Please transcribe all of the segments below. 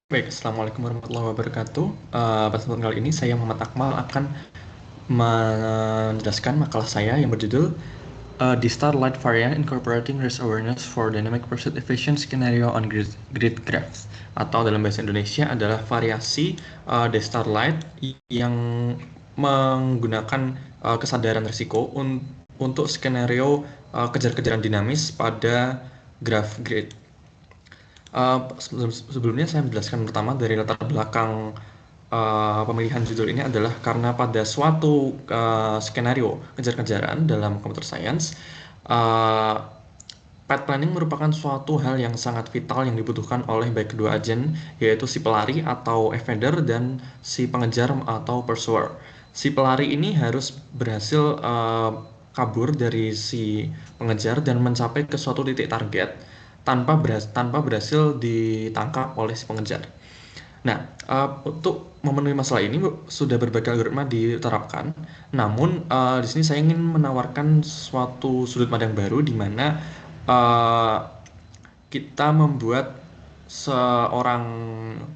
Baik, Assalamualaikum warahmatullahi wabarakatuh. Pada kesempatan kali ini saya Muhammad Akmal akan menjelaskan makalah saya yang berjudul The Starlight Variant Incorporating Risk Awareness for Dynamic Pursuit Efficient Scenario on Grid Graphs, atau dalam bahasa Indonesia adalah variasi The Starlight yang menggunakan kesadaran risiko untuk skenario kejar-kejaran dinamis pada graf grid. Sebelumnya saya menjelaskan pertama dari latar belakang pemilihan judul ini adalah karena pada suatu skenario kejar-kejaran dalam computer science, uh, path planning merupakan suatu hal yang sangat vital yang dibutuhkan oleh baik kedua agen, yaitu si pelari atau evader dan si pengejar atau pursuer. Si pelari ini harus berhasil kabur dari si pengejar dan mencapai ke suatu titik target tanpa berhasil ditangkap oleh si pengejar. Nah, untuk memenuhi masalah ini sudah berbagai algoritma diterapkan. Namun, di sini saya ingin menawarkan suatu sudut pandang baru di mana uh, kita membuat seorang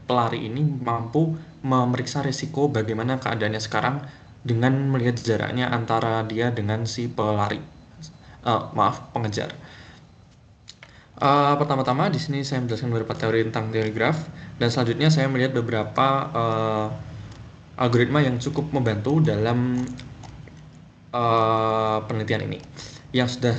pelari ini mampu memeriksa risiko bagaimana keadaannya sekarang dengan melihat jaraknya antara dia dengan si pelari. Pengejar. Pertama-tama di sini saya menjelaskan beberapa teori tentang teori graf, dan selanjutnya saya melihat beberapa algoritma yang cukup membantu dalam penelitian ini. Yang sudah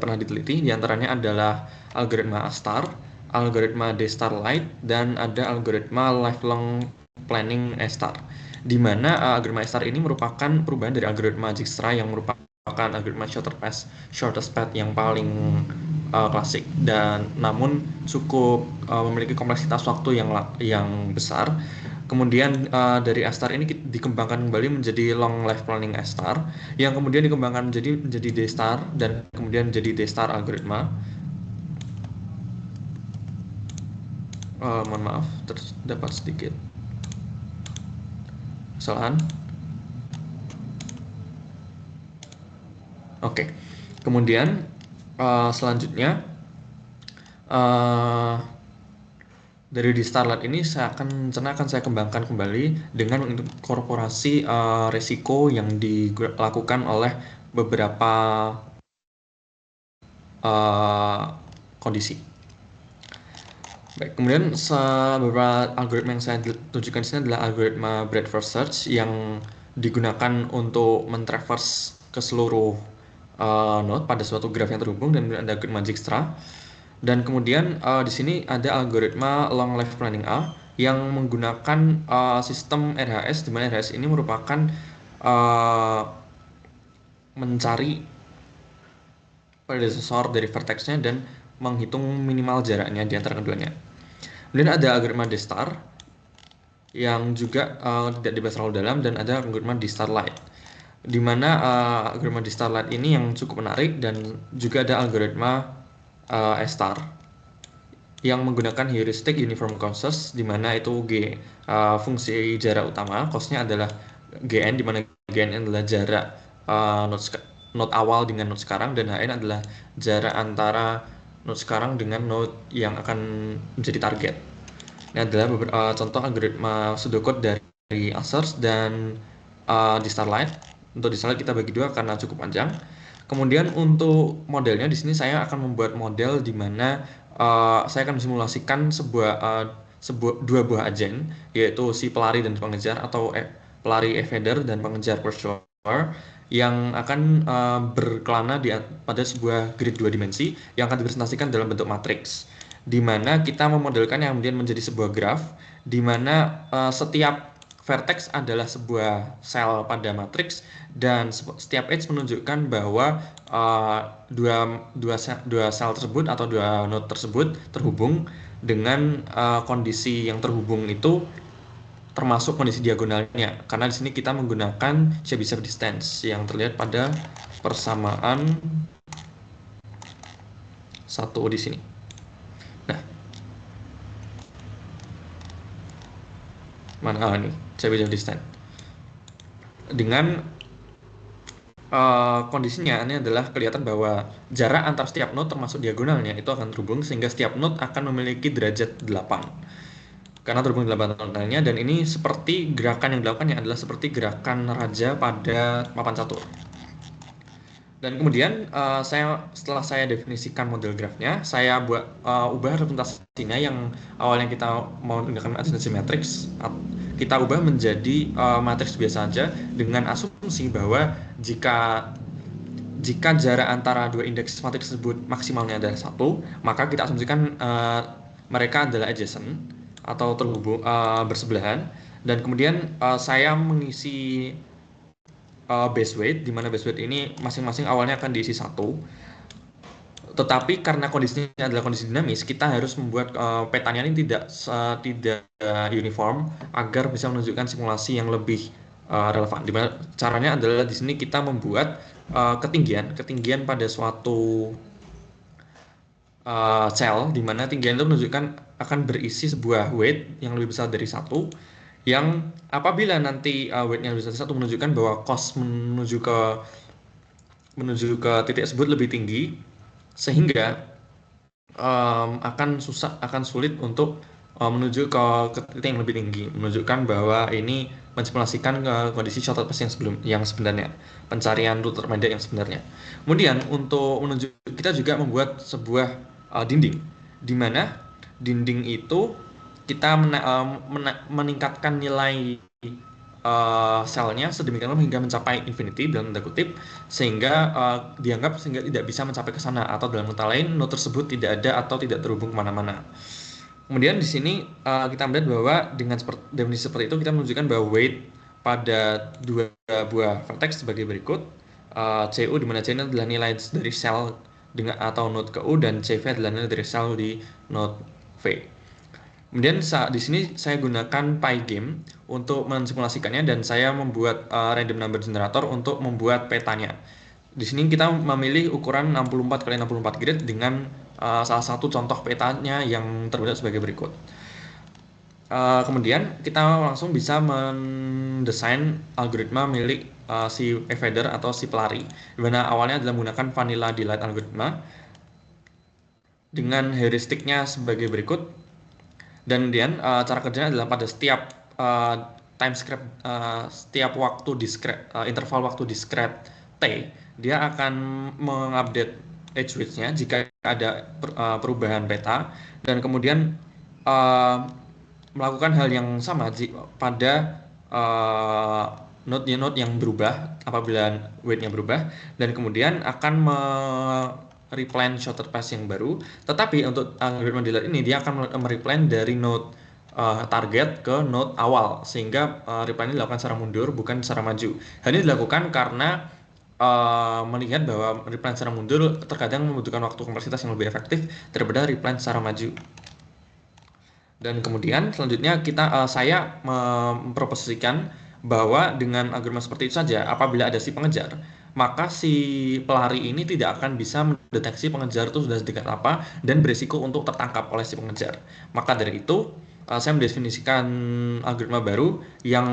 pernah diteliti diantaranya adalah algoritma A-star, algoritma D-starlight, dan ada algoritma lifelong planning A-star. Di mana algoritma A-star ini merupakan perubahan dari algoritma Dijkstra yang merupakan algoritma shortest path yang paling klasik, dan namun cukup memiliki kompleksitas waktu yang besar. Kemudian dari A-star ini dikembangkan kembali menjadi long life planning A-star, yang kemudian dikembangkan menjadi D-star dan kemudian menjadi D-star algoritma. Mohon maaf, terdapat sedikit kesalahan. Oke. Kemudian selanjutnya uh, dari di Starlight ini akan saya kembangkan kembali dengan inkorporasi resiko yang dilakukan oleh beberapa kondisi. Baik, kemudian beberapa algoritma yang saya tunjukkan di sini adalah algoritma breadth first search yang digunakan untuk mentraverse ke seluruh node pada suatu graf yang terhubung, dan ada algoritma Dijkstra. Dan kemudian di sini ada algoritma long life planning A yang menggunakan sistem RHS, di mana RHS ini merupakan mencari predecessor dari vertexnya dan menghitung minimal jaraknya di antara keduanya. Kemudian ada algoritma D-star yang juga tidak dibahas terlalu dalam, dan ada algoritma D-starlight, di mana algoritma D-starlight ini yang cukup menarik, dan juga ada algoritma A-star yang menggunakan heuristic uniform causes, di mana itu fungsi jarak utama, cause-nya adalah GN, di mana GN adalah jarak node awal dengan node sekarang, dan HN adalah jarak antara node sekarang dengan node yang akan menjadi target. Ini adalah beberapa contoh algoritma pseudocode dari Answers dan di Starlight. Untuk di Starlight kita bagi dua karena cukup panjang. Kemudian untuk modelnya di sini saya akan membuat model di mana saya akan simulasikan dua buah agen, yaitu si pelari dan pengejar, atau pelari evader dan pengejar pursuer, yang akan berkelana pada sebuah grid 2 dimensi yang akan dipresentasikan dalam bentuk matriks, di mana kita memodelkan yang kemudian menjadi sebuah graf, di mana setiap vertex adalah sebuah sel pada matriks, dan setiap edge menunjukkan bahwa dua sel tersebut atau dua node tersebut terhubung dengan kondisi yang terhubung itu termasuk kondisi diagonalnya, karena di sini kita menggunakan Chebyshev distance yang terlihat pada persamaan 1 di sini. Nah, mana nih Chebyshev distance dengan kondisinya ini adalah kelihatan bahwa jarak antar setiap node termasuk diagonalnya itu akan terhubung, sehingga setiap node akan memiliki derajat 8. karena terhubung dengan panelnya, dan ini seperti gerakan yang dilakukannya adalah seperti gerakan raja pada papan catur. Dan kemudian setelah saya definisikan model grafnya, saya ubah representasinya yang awalnya kita mau menggunakan adjacency matrix, kita ubah menjadi matriks biasa saja dengan asumsi bahwa jika jarak antara dua indeks matriks tersebut maksimalnya adalah 1, maka kita asumsikan mereka adalah adjacent atau terhubung bersebelahan. Dan kemudian saya mengisi base weight, di mana base weight ini masing-masing awalnya akan diisi 1. Tetapi karena kondisinya adalah kondisi dinamis, kita harus membuat petanya ini tidak uniform agar bisa menunjukkan simulasi yang lebih relevan. Dimana caranya adalah di sini kita membuat ketinggian pada suatu cell, di mana tinggian itu menunjukkan akan berisi sebuah weight yang lebih besar dari 1, yang apabila nanti weight-nya lebih besar dari 1 menunjukkan bahwa cost menuju ke titik tersebut lebih tinggi, sehingga akan sulit untuk menuju ke titik yang lebih tinggi, menunjukkan bahwa ini mensimulasikan kondisi shortcut path yang sebenarnya, pencarian rute terpendek yang sebenarnya. Kemudian untuk kita juga membuat sebuah dinding, di mana dinding itu kita meningkatkan nilai selnya sedemikian rupa hingga mencapai infinity dalam tanda kutip, sehingga dianggap sehingga tidak bisa mencapai ke sana, atau dalam kata lain node tersebut tidak ada atau tidak terhubung kemana-mana. Kemudian di sini kita melihat bahwa dengan definisi seperti itu kita menunjukkan bahwa weight pada dua buah vertex sebagai berikut. CU di mana C ini adalah nilai dari sel dengan atau node ke U, dan CV adalah nilai dari sel di node V. Kemudian di sini saya gunakan Pygame untuk mensimulasikannya, dan saya membuat random number generator untuk membuat petanya. Di sini kita memilih ukuran 64 x 64 grid dengan salah satu contoh petanya yang terbentuk sebagai berikut. Kemudian kita langsung bisa mendesain algoritma milik si evader atau si pelari, di mana awalnya adalah menggunakan vanilla delight algoritma dengan heuristiknya sebagai berikut. Dan kemudian cara kerjanya adalah pada setiap setiap waktu interval waktu discrete T, dia akan mengupdate edge weights-nya jika ada perubahan peta, dan kemudian melakukan hal yang sama pada node yang berubah apabila weight-nya berubah, dan kemudian akan replan shortcut path yang baru. Tetapi untuk algoritma dealer ini dia akan mereplan dari node target ke node awal, sehingga replan ini dilakukan secara mundur bukan secara maju. Hal ini dilakukan karena melihat bahwa replan secara mundur terkadang membutuhkan waktu kompleksitas yang lebih efektif daripada replan secara maju. Dan kemudian selanjutnya saya memproposisikan bahwa dengan algoritma seperti itu saja, apabila ada si pengejar, maka si pelari ini tidak akan bisa mendeteksi pengejar itu sudah sedekat apa dan berisiko untuk tertangkap oleh si pengejar. Maka dari itu saya mendefinisikan algoritma baru yang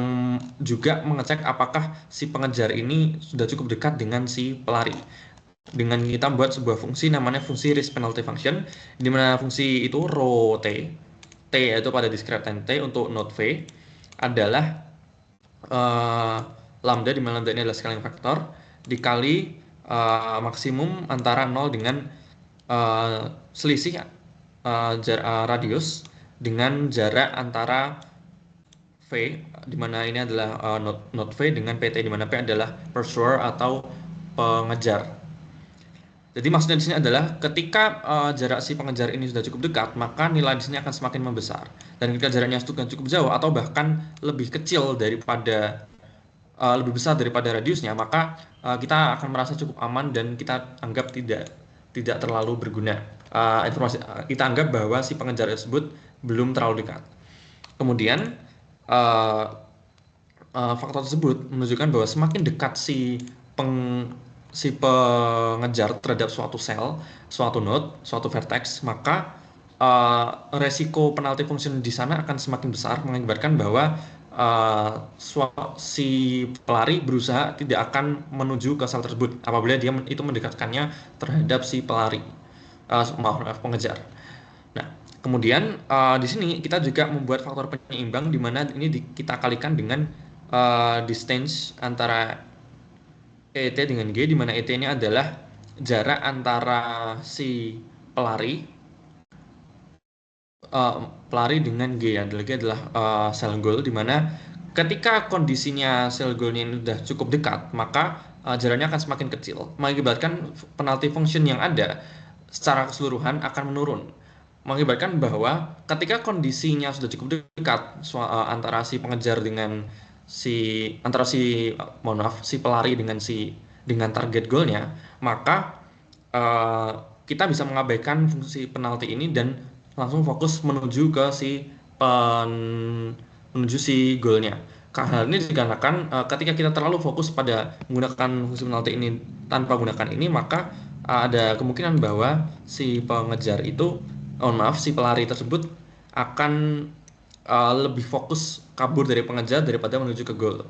juga mengecek apakah si pengejar ini sudah cukup dekat dengan si pelari. Dengan kita buat sebuah fungsi namanya fungsi risk penalty function, di mana fungsi itu rho T yaitu pada discrete time T untuk node V adalah lambda, di mana lambda ini adalah scaling factor dikali maksimum antara 0 dengan selisih radius dengan jarak antara V, di mana ini adalah node V, dengan PT, di mana P adalah pursuer atau pengejar. Jadi maksudnya di sini adalah ketika jarak si pengejar ini sudah cukup dekat, maka nilai di sini akan semakin membesar. Dan ketika jaraknya sudah cukup jauh atau bahkan lebih kecil daripada lebih besar daripada radiusnya, maka kita akan merasa cukup aman dan kita anggap tidak terlalu berguna. Kita anggap bahwa si pengejar tersebut belum terlalu dekat. Kemudian faktor tersebut menunjukkan bahwa semakin dekat si pengejar terhadap suatu sel, suatu node, suatu vertex, maka resiko penalty function di sana akan semakin besar, mengakibatkan bahwa si pelari berusaha tidak akan menuju ke sel tersebut apabila dia itu mendekatkannya terhadap si pengejar. Nah, Kemudian di sini kita juga membuat faktor penyeimbang di mana ini kita kalikan dengan distance antara ET dengan G, di mana ET ini adalah jarak antara si pelari pelari dengan G, yang lagi adalah sel goal, di mana ketika kondisinya sel goalnya ini sudah cukup dekat, maka jaraknya akan semakin kecil, mengakibatkan penalti function yang ada secara keseluruhan akan menurun, mengakibatkan bahwa ketika kondisinya sudah cukup dekat antara si pengejar dengan mohon maaf, si pelari dengan target goalnya, maka uh, kita bisa mengabaikan fungsi penalti ini dan langsung fokus menuju si goalnya. Hal ini dikarenakan ketika kita terlalu fokus pada menggunakan fungsi penalti ini tanpa menggunakan ini, maka ada kemungkinan bahwa si pengejar itu, maaf, si pelari tersebut akan lebih fokus kabur dari pengejar daripada menuju ke goal.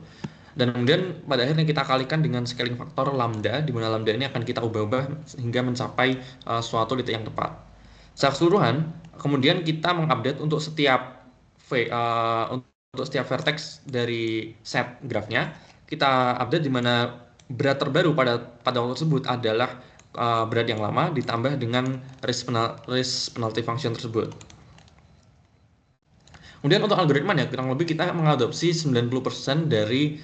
Dan kemudian pada akhirnya kita kalikan dengan scaling faktor lambda, di mana lambda ini akan kita ubah-ubah hingga mencapai suatu titik yang tepat. Secara keseluruhan, kemudian kita mengupdate untuk untuk setiap vertex dari set grafnya, kita update di mana berat terbaru pada waktu tersebut adalah berat yang lama ditambah dengan risk penalty function tersebut. Kemudian untuk algoritmanya, kurang lebih kita mengadopsi 90% dari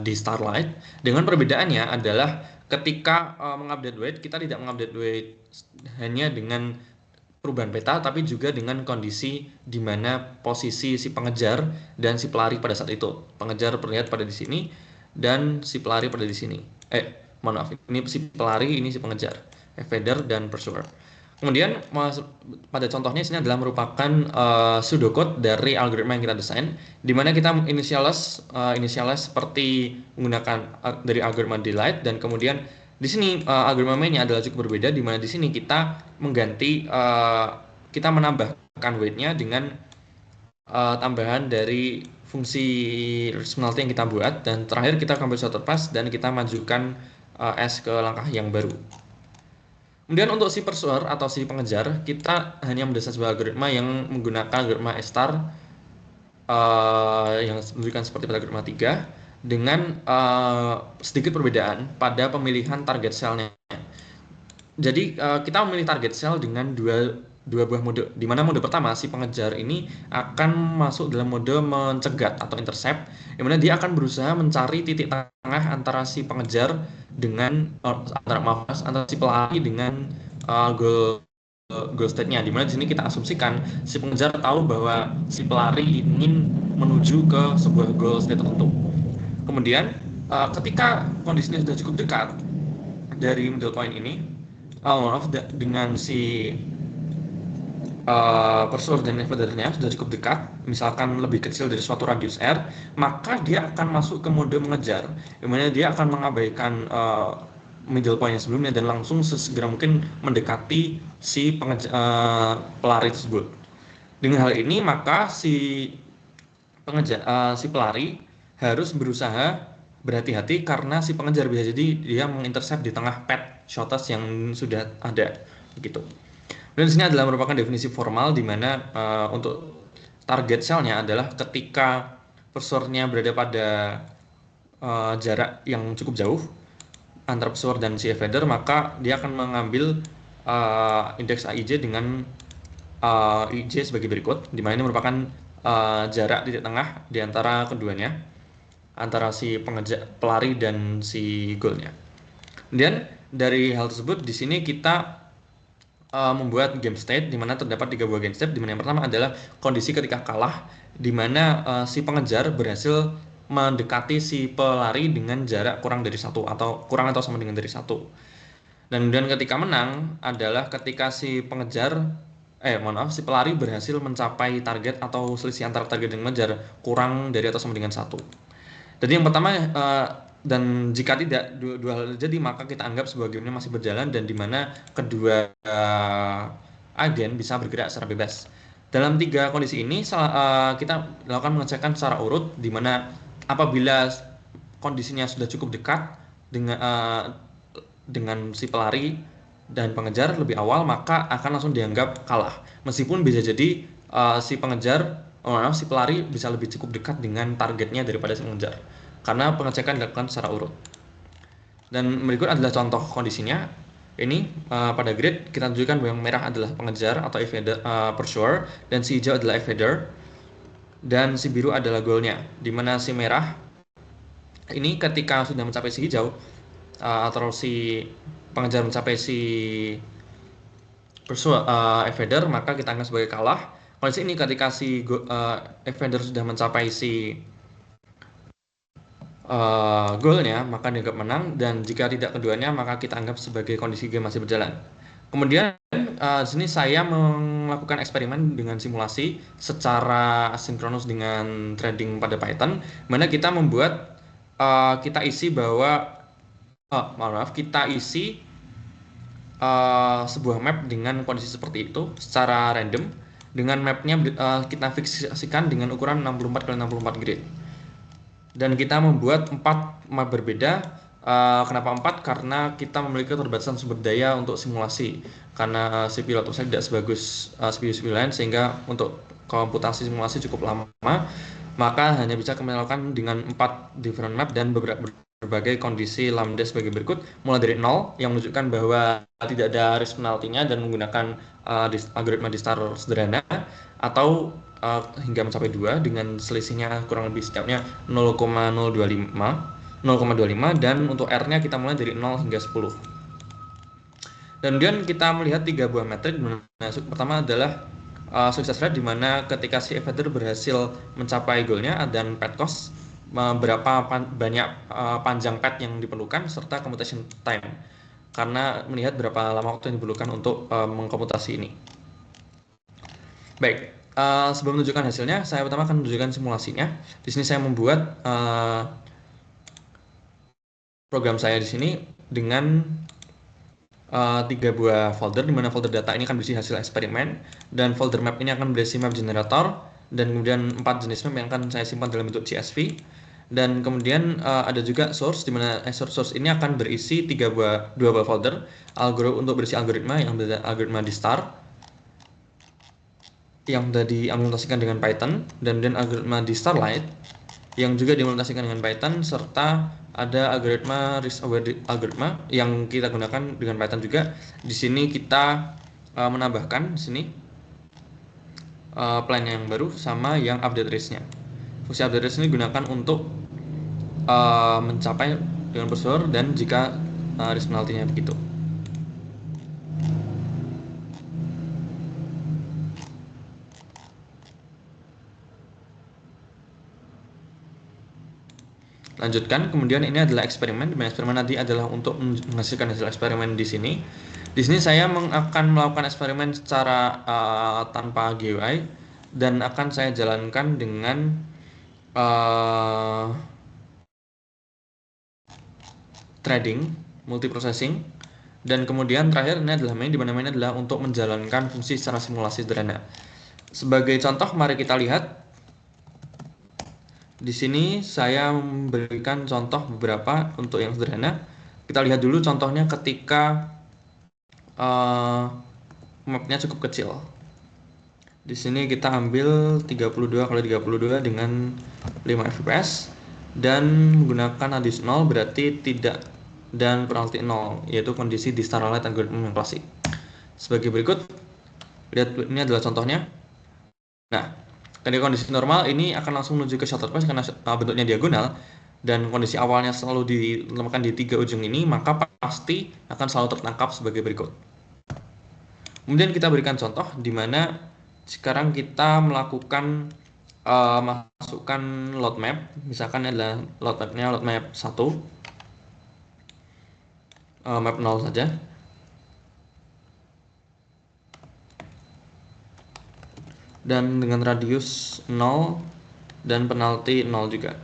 di Starlight, dengan perbedaannya adalah ketika mengupdate weight, kita tidak mengupdate weight hanya dengan perubahan peta, tapi juga dengan kondisi di mana posisi si pengejar dan si pelari pada saat itu. Pengejar terlihat pada di sini dan si pelari pada di sini. Mohon maaf, ini si pelari, ini si pengejar, Evader dan Pursuer. Kemudian pada contohnya sini adalah merupakan pseudocode dari algoritma yang kita desain, di mana kita initialize seperti menggunakan dari algoritma Delight, dan kemudian di sini algoritma mainnya adalah cukup berbeda, di mana di sini kita mengganti kita menambahkan weight-nya dengan tambahan dari fungsi penalti yang kita buat, dan terakhir kita ambil suatu pass dan kita majukan S ke langkah yang baru. Kemudian untuk si pursuer atau si pengejar, kita hanya mendesain sebuah algoritma yang menggunakan algoritma S-star yang menunjukkan seperti pada algoritma 3, dengan sedikit perbedaan pada pemilihan target cell-nya. Jadi kita memilih target cell dengan dua buah mode, di mana mode pertama si pengejar ini akan masuk dalam mode mencegat atau intercept, di mana dia akan berusaha mencari titik tengah antara si pengejar dengan antara si pelari dengan goal state-nya, di mana di sini kita asumsikan si pengejar tahu bahwa si pelari ingin menuju ke sebuah goal state tertentu. Kemudian ketika kondisinya sudah cukup dekat dari middle point ini, dengan si pursuer dan evadernya sudah cukup dekat, misalkan lebih kecil dari suatu radius R, maka dia akan masuk ke mode mengejar, di mana dia akan mengabaikan middle point yang sebelumnya dan langsung sesegera mungkin mendekati si pelari tersebut. Dengan hal ini, maka si pelari harus berusaha berhati-hati karena si pengejar bisa jadi dia mengintercept di tengah pad shortest yang sudah ada, gitu. Dan di sini adalah merupakan definisi formal, di mana untuk target cell-nya adalah ketika pursuer-nya berada pada jarak yang cukup jauh antara pursuer dan si evader, maka dia akan mengambil indeks AIJ dengan IJ sebagai berikut, di mana ini merupakan jarak titik tengah di antara keduanya, antara si pelari dan si goalnya. Kemudian dari hal tersebut, di sini kita membuat game state, di mana terdapat 3 buah game state, di mana yang pertama adalah kondisi ketika kalah, di mana si pengejar berhasil mendekati si pelari dengan jarak kurang atau sama dengan dari 1. Dan kemudian ketika menang adalah ketika si pelari berhasil mencapai target atau selisih antara target dan pengejar kurang dari atau sama dengan 1. Jadi yang pertama, dan jika tidak dua hal terjadi, maka kita anggap sebuah game masih berjalan dan di mana kedua agen bisa bergerak secara bebas. Dalam 3 kondisi ini kita lakukan pengecekan secara urut, di mana apabila kondisinya sudah cukup dekat dengan si pelari dan pengejar lebih awal, maka akan langsung dianggap kalah. Meskipun bisa jadi si pelari bisa lebih cukup dekat dengan targetnya daripada si pengejar, karena pengecekan dilakukan secara urut. Dan berikut adalah contoh kondisinya. Ini pada grid kita tunjukkan bahwa yang merah adalah pengejar atau evader, pursuer, dan si hijau adalah evader, dan si biru adalah goalnya. Dimana si merah ini ketika sudah mencapai si hijau atau si pengejar mencapai si evader, maka kita anggap sebagai kalah. Kondisi ini ketika si evader sudah mencapai si goalnya, maka dianggap menang, dan jika tidak keduanya, maka kita anggap sebagai kondisi game masih berjalan. Kemudian di sini saya melakukan eksperimen dengan simulasi secara asinkronus dengan trading pada Python, mana kita membuat kita isi sebuah map dengan kondisi seperti itu secara random. Dengan mapnya kita fiksasikan dengan ukuran 64 x 64 grid. Dan kita membuat 4 map berbeda. Kenapa 4? Karena kita memiliki keterbatasan sumber daya untuk simulasi. Karena CPU laptop saya tidak sebagus CPU lain, sehingga untuk komputasi simulasi cukup lama. Maka hanya bisa kami lakukan dengan 4 different map dan berbagai kondisi lambda sebagai berikut. Mulai dari 0 yang menunjukkan bahwa tidak ada risk penaltinya dan menggunakan algoritma distar sederhana, atau hingga mencapai 2 dengan selisihnya kurang lebih setiapnya 0,025, dan untuk R-nya kita mulai dari 0 hingga 10. Dan kemudian kita melihat 3 buah metrik. Pertama adalah success rate, di mana ketika si evader berhasil mencapai goalnya, dan pad cost, berapa banyak panjang pad yang diperlukan, serta computation time, karena melihat berapa lama waktu yang diperlukan untuk mengkomputasi ini. Baik, sebelum menunjukkan hasilnya, saya pertama akan menunjukkan simulasinya. Di sini saya membuat program saya di sini dengan 3 buah folder, di mana folder data ini akan berisi hasil eksperimen, dan folder map ini akan berisi map generator, dan kemudian 4 jenis map yang akan saya simpan dalam bentuk CSV. Dan kemudian ada juga source, di mana source ini akan berisi 2 buah folder untuk berisi algoritma, yang berada algoritma distar yang sudah diimplementasikan dengan Python, dan algoritma distarlight yang juga diimplementasikan dengan Python, serta ada algoritma risk aware algoritma yang kita gunakan dengan Python juga. Di sini kita menambahkan di sini plan yang baru sama yang update risk-nya. Fungsi update risk ini digunakan untuk mencapai dengan prosedur dan jika risk penaltinya begitu. Lanjutkan, kemudian ini adalah eksperimen. Eksperimen nanti adalah untuk menghasilkan hasil eksperimen di sini. Di sini saya akan melakukan eksperimen secara tanpa GUI, dan akan saya jalankan dengan trading, multiprocessing, dan kemudian terakhir ini adalah main, di mana main adalah untuk menjalankan fungsi secara simulasi sederhana. Sebagai contoh, mari kita lihat. Di sini saya memberikan contoh beberapa untuk yang sederhana. Kita lihat dulu contohnya ketika mapnya cukup kecil. Di sini kita ambil 32 kali 32 dengan 5 fps, dan menggunakan radius 0 berarti tidak, dan penalti 0, yaitu kondisi di Starlight algoritma yang klasik. Sebagai berikut, lihat ini adalah contohnya. Nah, ketika kondisi normal ini akan langsung menuju ke shutter pass karena bentuknya diagonal, dan kondisi awalnya selalu ditempatkan di 3 ujung ini, maka pasti akan selalu tertangkap sebagai berikut. Kemudian kita berikan contoh di mana sekarang kita melakukan masukkan load map, misalkan adalah load mapnya load map 1, map 0 saja. Dan dengan radius 0 dan penalti 0 juga.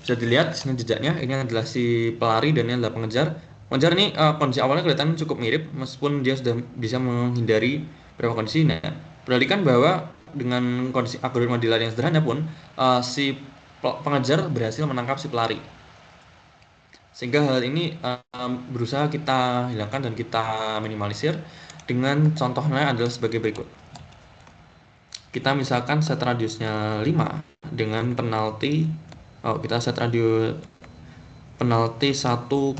Bisa dilihat sini jejaknya, ini adalah si pelari dan ini adalah pengejar. Pengejar ini kondisi awalnya kelihatan cukup mirip, meskipun dia sudah bisa menghindari beberapa kondisi. Nah, perhatikan bahwa dengan kondisi algoritma delay yang sederhana pun si pengejar berhasil menangkap si pelari. Sehingga hal ini berusaha kita hilangkan dan kita minimalisir dengan contohnya adalah sebagai berikut. Kita misalkan set radiusnya 5 dengan penalti, kita set radius penalti 1,5.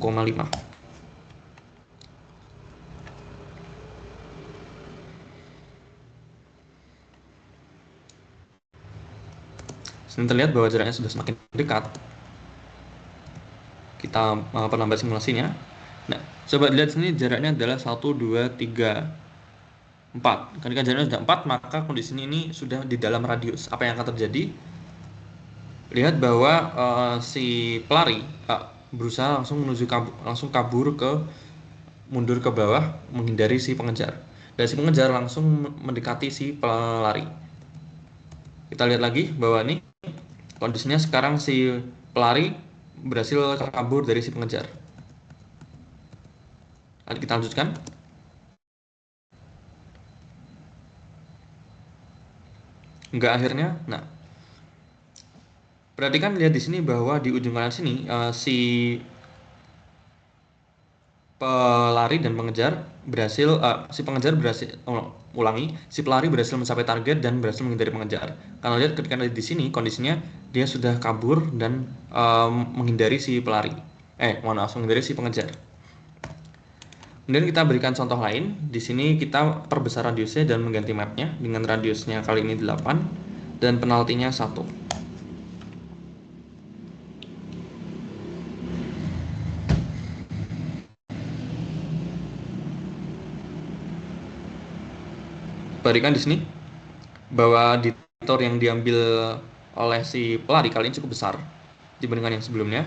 Sini terlihat bahwa jaraknya sudah semakin dekat. Kita penambah simulasinya. Nah, coba lihat sini jaraknya adalah 1, 2, 3, 4. Ketika jaraknya sudah 4, maka kondisi ini sudah di dalam radius. Apa yang akan terjadi? Lihat bahwa si pelari berusaha langsung kabur mundur ke bawah menghindari si pengejar. Dan si pengejar langsung mendekati si pelari. Kita lihat lagi bahwa ini kondisinya sekarang si pelari berhasil kabur dari si pengejar. Nanti kita lanjutkan. Enggak akhirnya. Nah, perhatikan lihat di sini bahwa di ujung kanan sini si pelari dan pengejar berhasil si pengejar berhasil ulangi, si pelari berhasil mencapai target dan berhasil menghindari pengejar. Karena lihat ketika di sini kondisinya dia sudah kabur dan menghindari si pelari. Menghindari si pengejar. Kemudian kita berikan contoh lain. Di sini kita perbesar radiusnya dan mengganti mapnya dengan radiusnya kali ini 8 dan penaltinya 1. Perhatikan di sini bahwa detour yang diambil oleh si pelari kali ini cukup besar dibandingkan yang sebelumnya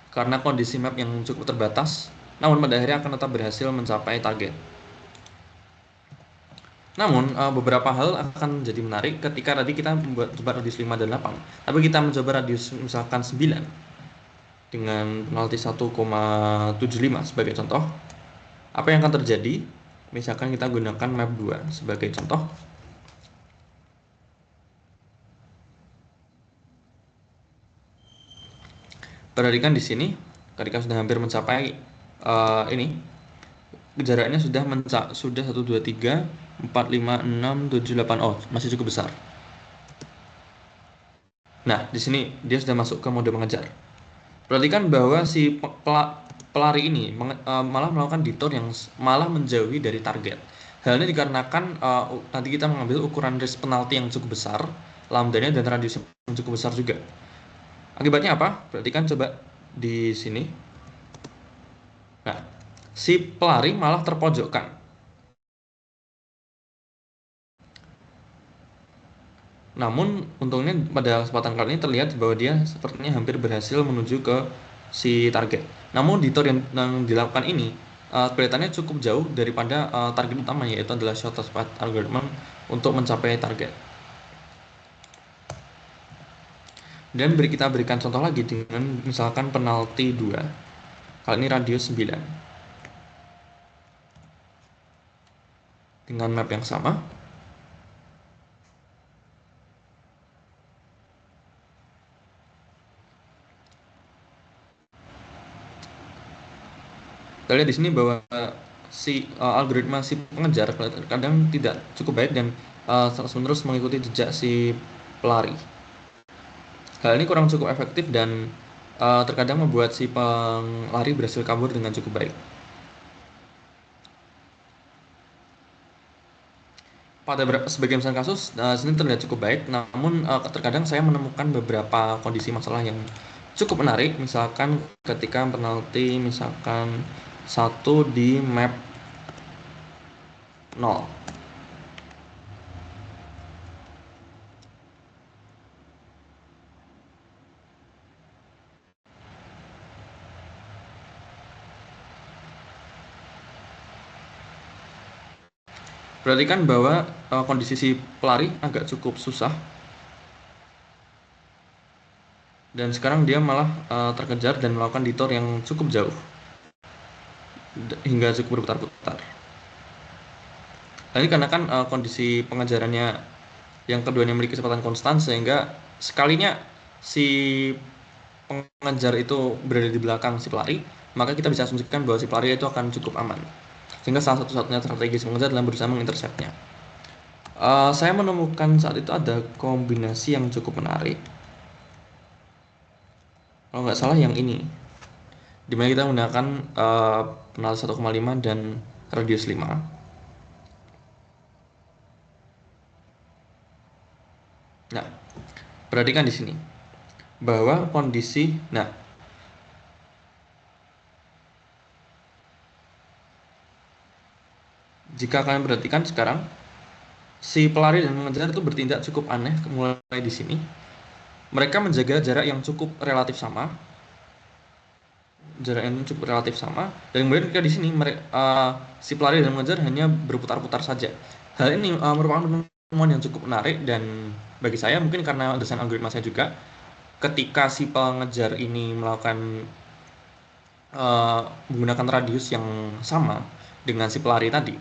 karena kondisi map yang cukup terbatas, namun pada akhirnya akan tetap berhasil mencapai target. Namun beberapa hal akan jadi menarik ketika tadi kita coba radius 5 dan 8, tapi kita mencoba radius misalkan 9 dengan penalti 1,75 sebagai contoh. Apa yang akan terjadi? Misalkan kita gunakan map 2 sebagai contoh. Perhatikan di sini, ketika sudah hampir mencapai ini, jaraknya sudah 1, 2, 3, 4, 5, 6, 7, 8. Oh, masih cukup besar. Nah, di sini dia sudah masuk ke mode mengejar. Perhatikan bahwa si pelari ini malah melakukan detour yang malah menjauhi dari target. Hal ini dikarenakan nanti kita mengambil ukuran risk penalti yang cukup besar, lambdanya dan radius yang cukup besar juga. Akibatnya apa? Perhatikan coba di sini. Nah, si pelari malah terpojokkan. Namun untungnya pada kesempatan kali ini terlihat bahwa dia sepertinya hampir berhasil menuju ke si target. Namun detour yang dilakukan ini kelihatannya cukup jauh daripada target utama, yaitu adalah shortest path algorithm untuk mencapai target. Dan kita berikan contoh lagi dengan misalkan penalti 2. Kali ini radius 9. Dengan map yang sama. Kita lihat di sini bahwa si algoritma si pengejar kadang tidak cukup baik dan terus-menerus mengikuti jejak si pelari. Hal ini kurang cukup efektif dan terkadang membuat si pelari berhasil kabur dengan cukup baik. Pada sebagian besar kasus, sini terlihat cukup baik, namun terkadang saya menemukan beberapa kondisi masalah yang cukup menarik, misalkan ketika penalti misalkan 1 di map 0. Perhatikan bahwa kondisi si pelari agak cukup susah. Dan sekarang dia malah terkejar dan melakukan detour yang cukup jauh. Hingga cukup berputar-putar. Ini karena kan kondisi pengejarannya yang keduanya memiliki kecepatan konstan, sehingga sekalinya si pengejar itu berada di belakang si pelari, maka kita bisa asumsikan bahwa si pelari itu akan cukup aman. Sehingga salah satu-satunya strategi si pengejar adalah berusaha menginterseptnya. Saya menemukan saat itu ada kombinasi yang cukup menarik. Kalau nggak salah yang ini, dimana kita menggunakan penal 1,5 dan radius 5. Nah, perhatikan di sini bahwa kondisi, nah, jika kalian perhatikan sekarang, si pelari dan pengejar itu bertindak cukup aneh mulai di sini. Mereka menjaga jarak yang cukup relatif sama, dan kemudian ketika di sini si pelari dan pengejar hanya berputar-putar saja. Hal ini merupakan penemuan yang cukup menarik, dan bagi saya mungkin karena desain algoritma saya juga, ketika si pengejar ini melakukan menggunakan radius yang sama dengan si pelari tadi,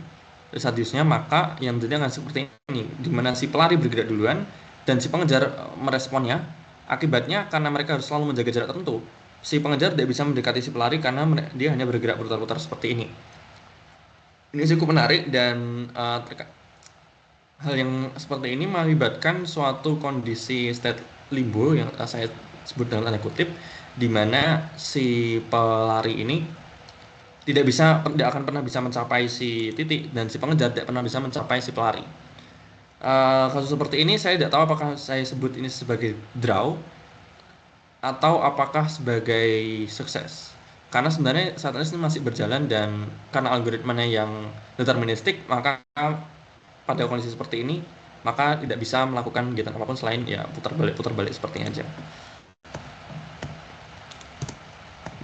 radiusnya, maka yang terjadi akan seperti ini, di mana si pelari bergerak duluan dan si pengejar meresponnya. Akibatnya, karena mereka harus selalu menjaga jarak tertentu, si pengejar tidak bisa mendekati si pelari karena dia hanya bergerak berputar-putar seperti ini. Ini cukup menarik, dan hal yang seperti ini mengakibatkan suatu kondisi state limbo yang saya sebut dalam tanda kutip, di mana si pelari ini tidak akan pernah bisa mencapai si titik, dan si pengejar tidak pernah bisa mencapai si pelari. Kasus seperti ini saya tidak tahu apakah saya sebut ini sebagai draw atau apakah sebagai sukses, karena sebenarnya saat ini masih berjalan, dan karena algoritmanya yang deterministik, maka pada kondisi seperti ini maka tidak bisa melakukan kegiatan apapun selain ya putar balik seperti ini aja.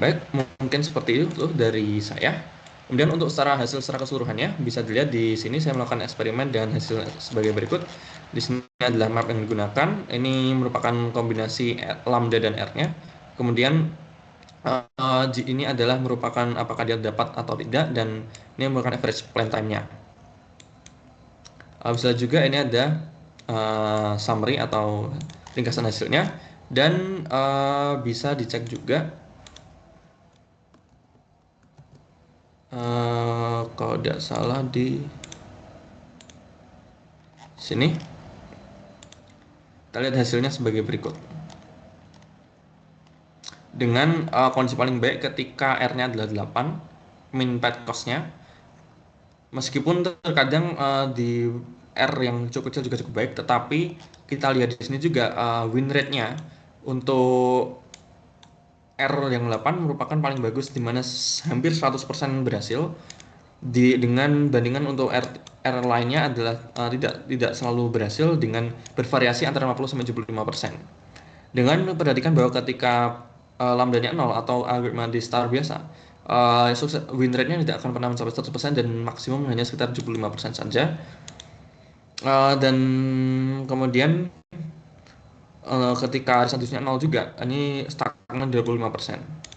Baik, mungkin seperti itu dari saya. Kemudian untuk hasil secara keseluruhannya bisa dilihat di sini saya melakukan eksperimen dan hasil sebagai berikut. Di sini adalah map yang digunakan. Ini merupakan kombinasi lambda dan R-nya. Kemudian ini adalah merupakan apakah dia dapat atau tidak, dan ini merupakan average plan time-nya. Bisa juga ini ada summary atau ringkasan hasilnya, dan bisa dicek juga kalau tidak salah di sini. Kita lihat hasilnya sebagai berikut. Dengan kondisi paling baik ketika R-nya adalah 8, min path cost-nya, meskipun terkadang di R yang cukup kecil juga cukup baik, tetapi kita lihat di sini juga win rate-nya untuk R yang 8 merupakan paling bagus, di mana hampir 100% berhasil. Dengan bandingan untuk R lainnya adalah tidak selalu berhasil, dengan bervariasi antara 50-75%. Dengan perhatikan bahwa ketika lambdanya 0 atau algoritma di star biasa, win rate-nya tidak akan pernah mencapai 100%, dan maksimum hanya sekitar 75% saja. Dan kemudian ketika radiusnya 0 juga, ini stagnan 25%.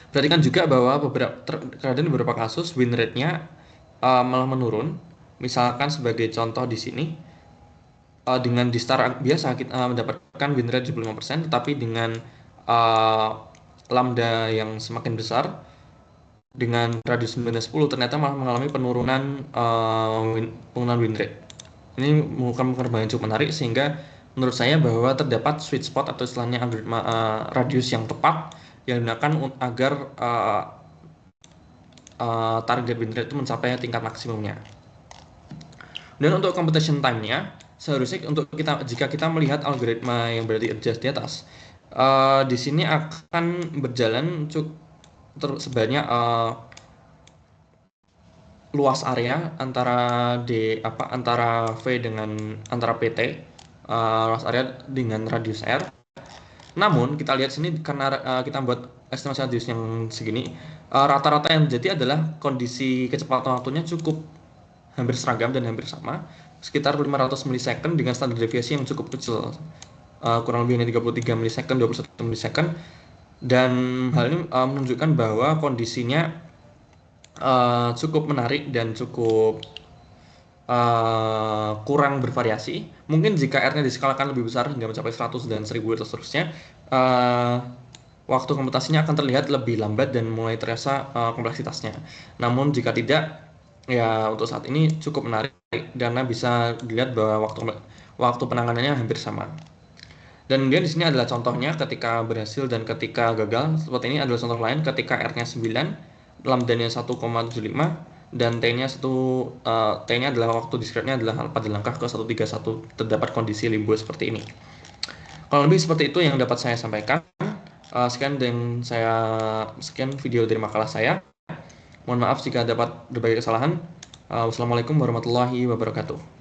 Perhatikan juga bahwa beberapa kasus win rate-nya malah menurun. Misalkan sebagai contoh di sini, dengan di star biasa kita mendapatkan win rate 75%, tetapi dengan lambda yang semakin besar dengan radius 9-10 ternyata malah mengalami penurunan win rate. Ini merupakan perkembangan yang cukup menarik, sehingga menurut saya bahwa terdapat sweet spot atau istilahnya algoritma radius yang tepat yang digunakan agar target win rate itu mencapai tingkat maksimumnya. Dan untuk computation time-nya, seharusnya jika kita melihat algoritma yang berarti adjust di atas, di sini akan berjalan sebanyak luas area antara V dengan antara PT, luas area dengan radius R. Namun kita lihat sini, karena kita buat estimasi radius yang segini, rata-rata yang terjadi adalah kondisi kecepatan waktunya cukup hampir seragam dan hampir sama, sekitar 500 milisecond dengan standar deviasi yang cukup kecil, kurang lebih hanya 33 milisecond, 21 milisecond. Dan hal ini menunjukkan bahwa kondisinya cukup menarik dan cukup kurang bervariasi. Mungkin jika R-nya diskalakan lebih besar hingga mencapai 100 dan 1000 dan seterusnya, eh, waktu komputasinya akan terlihat lebih lambat dan mulai terasa kompleksitasnya. Namun jika tidak, ya untuk saat ini cukup menarik karena bisa dilihat bahwa waktu penanganannya hampir sama. Dan kemudian di sini adalah contohnya ketika berhasil dan ketika gagal. Seperti ini adalah contoh lain ketika R-nya 9, lambda-nya 1,75, dan T-nya adalah waktu discrete-nya adalah pada langkah ke 131. Terdapat kondisi limbo seperti ini. Kalau lebih seperti itu yang dapat saya sampaikan. Sekian video dari makalah saya. Mohon maaf jika dapat berbagai kesalahan. Wassalamualaikum warahmatullahi wabarakatuh.